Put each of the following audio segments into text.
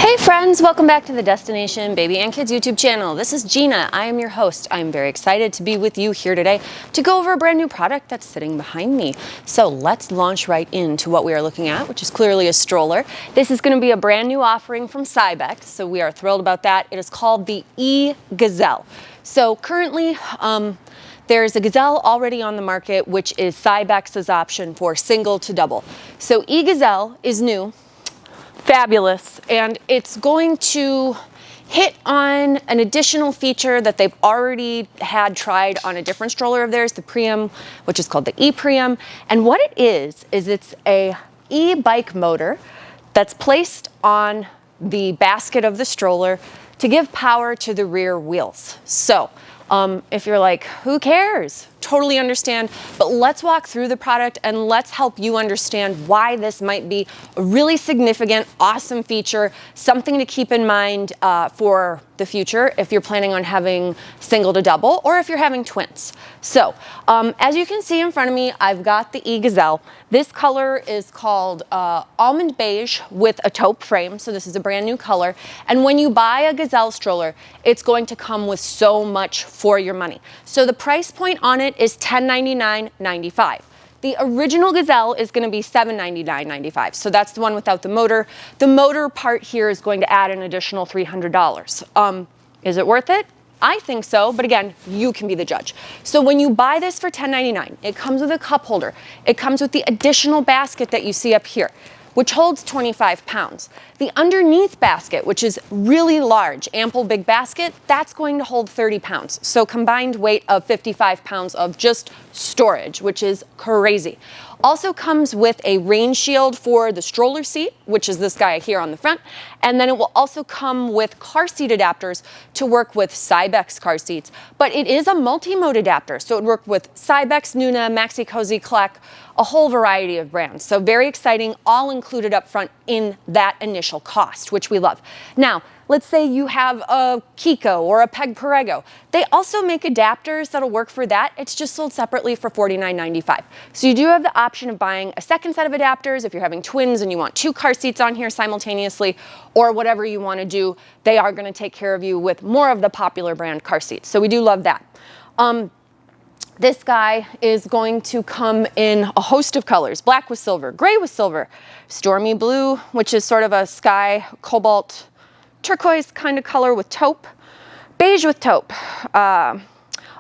Hey friends, welcome back to the Destination Baby and Kids YouTube channel. This is Gina. I am your host. I'm very excited to be with you here today to go over a brand new product that's sitting behind me. So let's launch right into what we are looking at, which is clearly a stroller. This is going to be a brand new offering from CYBEX, so we are thrilled about that. It is called the e-Gazelle. So currently, there's a Gazelle already on the market, which is CYBEX's option for single to double. So e-Gazelle is new, fabulous, and it's going to hit on an additional feature that they've already had tried on a different stroller of theirs, the Priam, which is called the e-Priam. And what it is it's a e-bike motor that's placed on the basket of the stroller to give power to the rear wheels. So if you're like, who cares? Totally understand, but let's walk through the product and let's help you understand why this might be a really significant, awesome feature, something to keep in mind for the future if you're planning on having single to double or if you're having twins. So as you can see in front of me, I've got the e-Gazelle. This color is called almond beige with a taupe frame. So this is a brand new color. And when you buy a Gazelle stroller, it's going to come with so much for your money. So the price point on it is $1099.95. The original Gazelle is going to be $799.95. So that's the one without the motor. The motor part here is going to add an additional $300. Is it worth it? I think so, but again, you can be the judge. So when you buy this for $1099, it comes with a cup holder. It comes with the additional basket that you see up here, which holds 25 pounds. The underneath basket, which is really large, ample big basket, that's going to hold 30 pounds. So combined weight of 55 pounds of just storage, which is crazy. Also comes with a rain shield for the stroller seat, which is this guy here on the front. And then it will also come with car seat adapters to work with CYBEX car seats. But it is a multi-mode adapter, so it would work with CYBEX, Nuna, Maxi Cozy, Kleck, a whole variety of brands. So very exciting, all included up front in that initial cost, which we love. Now, let's say you have a Kiko or a Peg Perego. They also make adapters that'll work for that. It's just sold separately for $49.95. So you do have the option of buying a second set of adapters if you're having twins and you want 2 car seats on here simultaneously, or whatever you want to do. They are going to take care of you with more of the popular brand car seats. So we do love that. This guy is going to come in a host of colors: black with silver, gray with silver, stormy blue, which is sort of a sky cobalt turquoise kind of color with taupe, beige with taupe,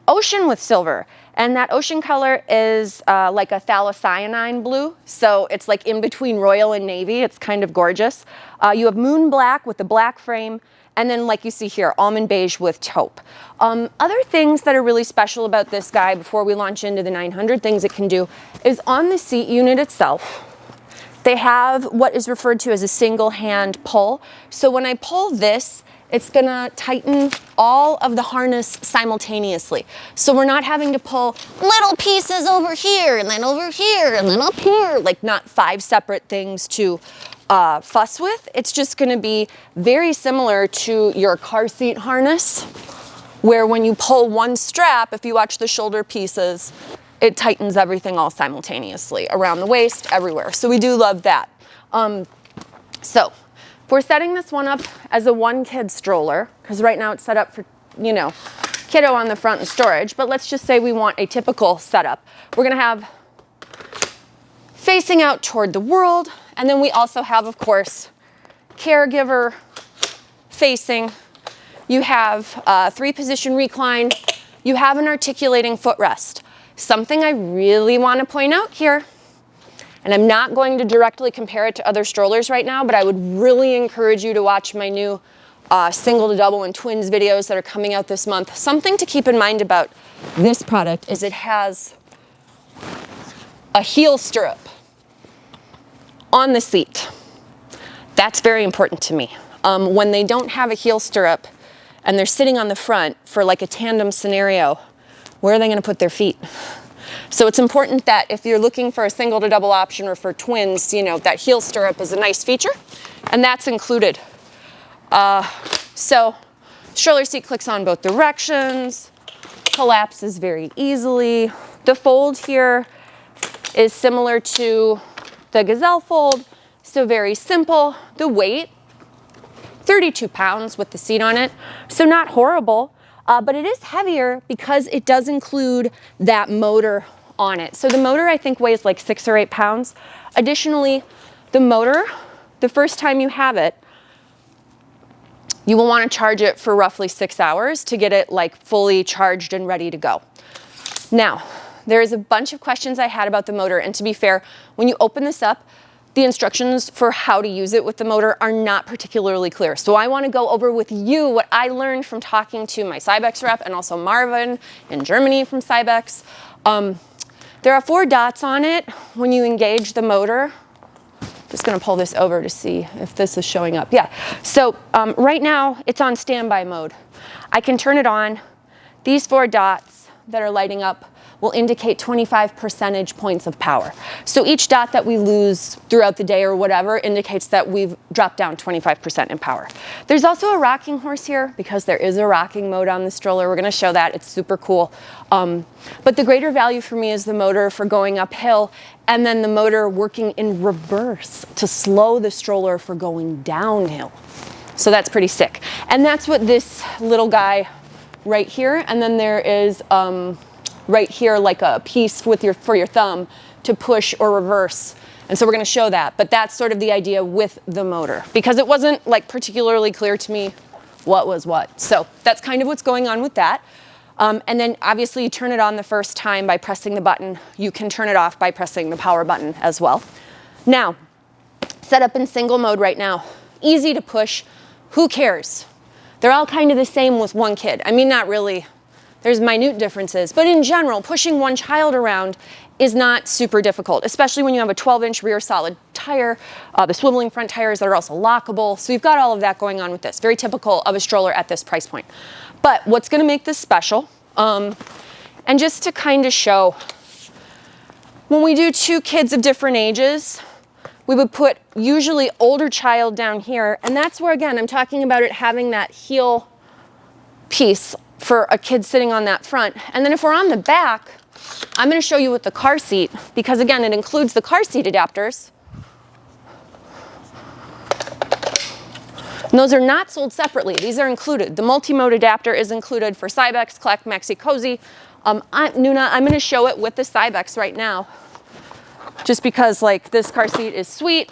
ocean with silver. And that ocean color is like a phthalocyanine blue. So it's like in between royal and navy. It's kind of gorgeous. You have moon black with the black frame. And then, like you see here, almond beige with taupe. Other things that are really special about this guy before we launch into the 900 things it can do is on the seat unit itself, they have what is referred to as a single hand pull. So when I pull this, it's gonna tighten all of the harness simultaneously. So we're not having to pull little pieces over here and then over here and then up here, like not 5 separate things to fuss with. It's just going to be very similar to your car seat harness, where when you pull one strap, if you watch the shoulder pieces, it tightens everything all simultaneously around the waist, everywhere. So we do love that. So if we're setting this one up as a 1-kid stroller, because right now it's set up for, you know, kiddo on the front and storage, but let's just say we want a typical setup. We're going to have facing out toward the world. And then we also have, of course, caregiver facing. You have 3-position recline. You have an articulating footrest. Something I really want to point out here, and I'm not going to directly compare it to other strollers right now, but I would really encourage you to watch my new single to double and twins videos that are coming out this month. Something to keep in mind about this product is it has a heel stirrup on the seat. That's very important to me. When they don't have a heel stirrup and they're sitting on the front for like a tandem scenario, where are they going to put their feet? So it's important that if you're looking for a single to double option or for twins, you know, that heel stirrup is a nice feature, and that's included. So stroller seat clicks on both directions, collapses very easily. The fold here is similar to the Gazelle fold, so very simple. The weight 32 pounds with the seat on it. So not horrible, but it is heavier because it does include that motor on it. So the motor I think weighs like 6 or 8 pounds. Additionally, the motor, the first time you have it, you will want to charge it for roughly 6 hours to get it like fully charged and ready to go. Now, there is a bunch of questions I had about the motor, and to be fair, when you open this up, the instructions for how to use it with the motor are not particularly clear. So I want to go over with you what I learned from talking to my CYBEX rep and also Marvin in Germany from CYBEX. There are 4 dots on it when you engage the motor. Just going to pull this over to see if this is showing up. Yeah, so right now it's on standby mode. I can turn it on. These 4 dots that are lighting up will indicate 25 percentage points of power. So each dot that we lose throughout the day or whatever indicates that we've dropped down 25% in power. There's also a rocking horse here because there is a rocking mode on the stroller. We're going to show that. It's super cool. But the greater value for me is the motor for going uphill, and then the motor working in reverse to slow the stroller for going downhill. So that's pretty sick. And that's what this little guy right here, and then there is right here like a piece with for your thumb to push or reverse. And so we're going to show that, but that's sort of the idea with the motor because it wasn't like particularly clear to me what was what. So that's kind of what's going on with that. And then obviously you turn it on the first time by pressing the button. You can turn it off by pressing the power button as well. Now, set up in single mode right now. Easy to push. Who cares? They're all kind of the same with one kid. I mean, not really. There's minute differences, but in general, pushing one child around is not super difficult, especially when you have a 12-inch rear solid tire, the swiveling front tires that are also lockable. So you've got all of that going on with this. Very typical of a stroller at this price point. But what's going to make this special, and just to kind of show, when we do 2 kids of different ages, we would put usually older child down here, and that's where, again, I'm talking about it having that heel piece for a kid sitting on that front. And then if we're on the back, I'm going to show you with the car seat, because again, it includes the car seat adapters. And those are not sold separately. These are included. The multi-mode adapter is included for CYBEX, Collect, Maxi, Cozy. Nuna, I'm going to show it with the CYBEX right now, just because like this car seat is sweet.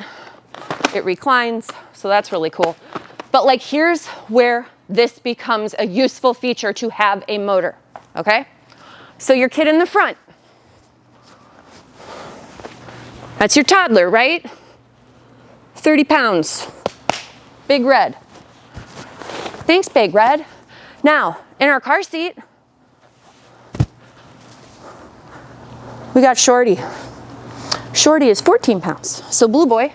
It reclines, so that's really cool. But like here's where this becomes a useful feature to have a motor, okay? So your kid in the front, that's your toddler, right? 30 pounds, Big Red. Thanks, Big Red. Now, in our car seat, we got Shorty. Shorty is 14 pounds, so Blue Boy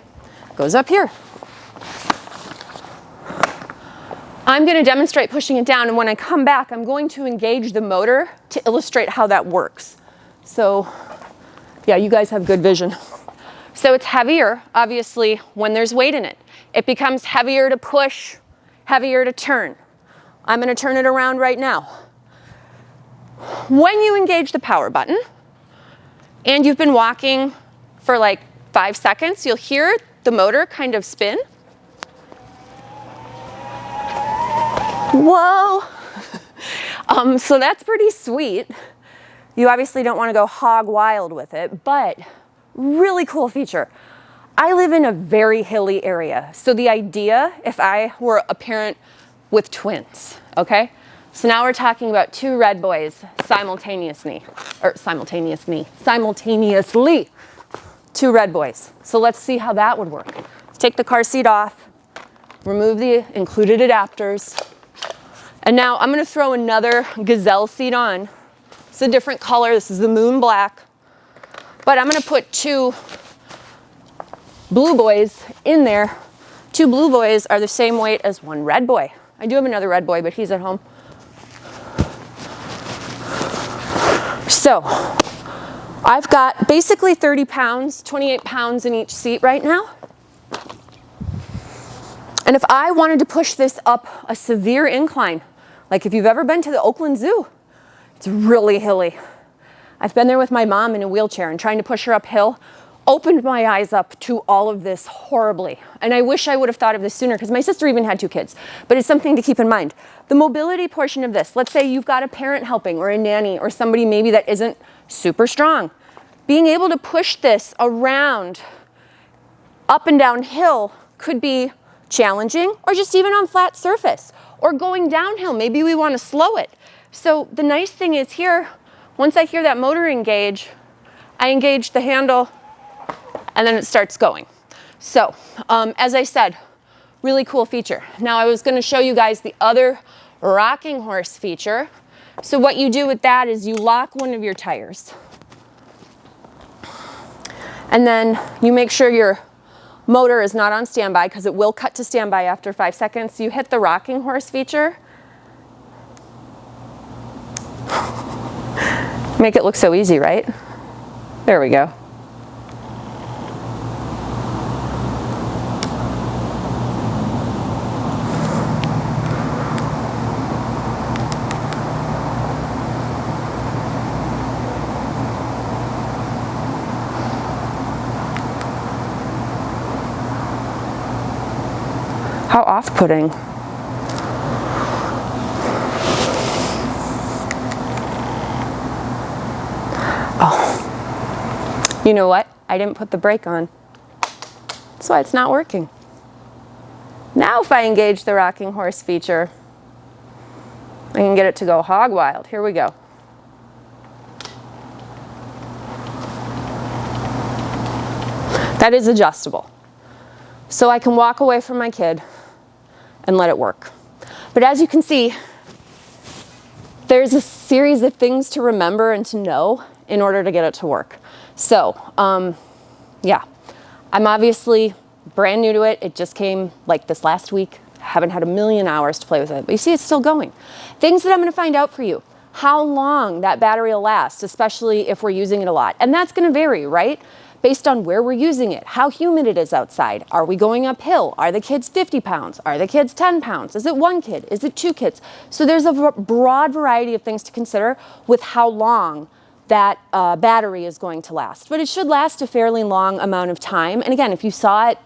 goes up here. I'm going to demonstrate pushing it down, and when I come back, I'm going to engage the motor to illustrate how that works. So, yeah, you guys have good vision. So it's heavier, obviously, when there's weight in it. It becomes heavier to push, heavier to turn. I'm going to turn it around right now. When you engage the power button, and you've been walking for like 5 seconds, you'll hear the motor kind of spin. Whoa! So that's pretty sweet. You obviously don't want to go hog wild with it, but really cool feature. I live in a very hilly area, so the idea, if I were a parent with twins, okay? So now we're talking about 2 red boys simultaneously, 2 red boys. So let's see how that would work. Let's take the car seat off, remove the included adapters, and now I'm going to throw another Gazelle seat on. It's a different color. This is the moon black. But I'm going to put 2 blue boys in there. 2 blue boys are the same weight as 1 red boy. I do have another red boy, but he's at home. So I've got basically 30 pounds, 28 pounds in each seat right now. And if I wanted to push this up a severe incline, like if you've ever been to the Oakland Zoo, it's really hilly. I've been there with my mom in a wheelchair and trying to push her uphill. opened my eyes up to all of this horribly. And I wish I would have thought of this sooner, because my sister even had 2 kids, but it's something to keep in mind. The mobility portion of this, let's say you've got a parent helping or a nanny or somebody maybe that isn't super strong. Being able to push this around up and down hill could be challenging, or just even on flat surface, or going downhill. Maybe we want to slow it. So the nice thing is here, once I hear that motor engage, I engage the handle and then it starts going. So as I said, really cool feature. Now I was going to show you guys the other rocking horse feature. So what you do with that is you lock one of your tires, and then you make sure your motor is not on standby, because it will cut to standby after 5 seconds. So you hit the rocking horse feature. Make it look so easy, right? There we go. How off-putting. Oh, you know what? I didn't put the brake on. That's why it's not working. Now if I engage the rocking horse feature, I can get it to go hog wild. Here we go. That is adjustable. So I can walk away from my kid and let it work. But as you can see, there's a series of things to remember and to know in order to get it to work. So, yeah, I'm obviously brand new to it. It just came like this last week. Haven't had a million hours to play with it, but you see it's still going. Things that I'm gonna find out for you: how long that battery will last, especially if we're using it a lot. And that's gonna vary, right? Based on where we're using it, how humid it is outside. Are we going uphill? Are the kids 50 pounds? Are the kids 10 pounds? Is it 1 kid? Is it 2 kids? So there's a broad variety of things to consider with how long that battery is going to last. But it should last a fairly long amount of time. And again, if you saw it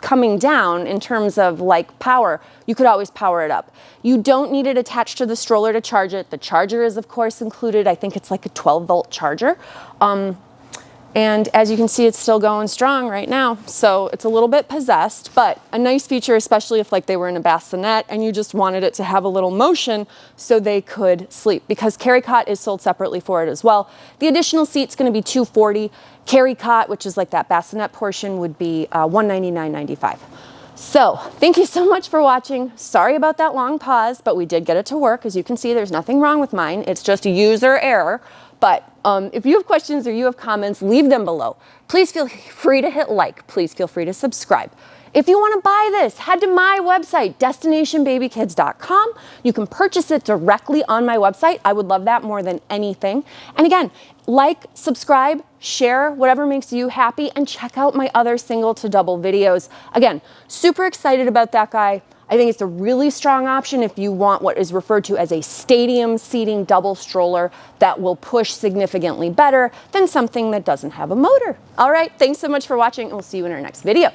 coming down in terms of like power, you could always power it up. You don't need it attached to the stroller to charge it. The charger is of course included. I think it's like a 12-volt charger. And as you can see, it's still going strong right now. So it's a little bit possessed, but a nice feature, especially if like they were in a bassinet and you just wanted it to have a little motion so they could sleep, because carry cot is sold separately for it as well. The additional seat's gonna be $240. Carry cot, which is like that bassinet portion, would be $199.95. So thank you so much for watching. Sorry about that long pause, but we did get it to work. As you can see, there's nothing wrong with mine. It's just a user error. But if you have questions or you have comments, leave them below. Please feel free to hit like. Please feel free to subscribe. If you want to buy this, head to my website, destinationbabykids.com. You can purchase it directly on my website. I would love that more than anything. And again, like, subscribe, share, whatever makes you happy, and check out my other single to double videos. Again, super excited about that guy. I think it's a really strong option if you want what is referred to as a stadium seating double stroller that will push significantly better than something that doesn't have a motor. All right, thanks so much for watching, and we'll see you in our next video.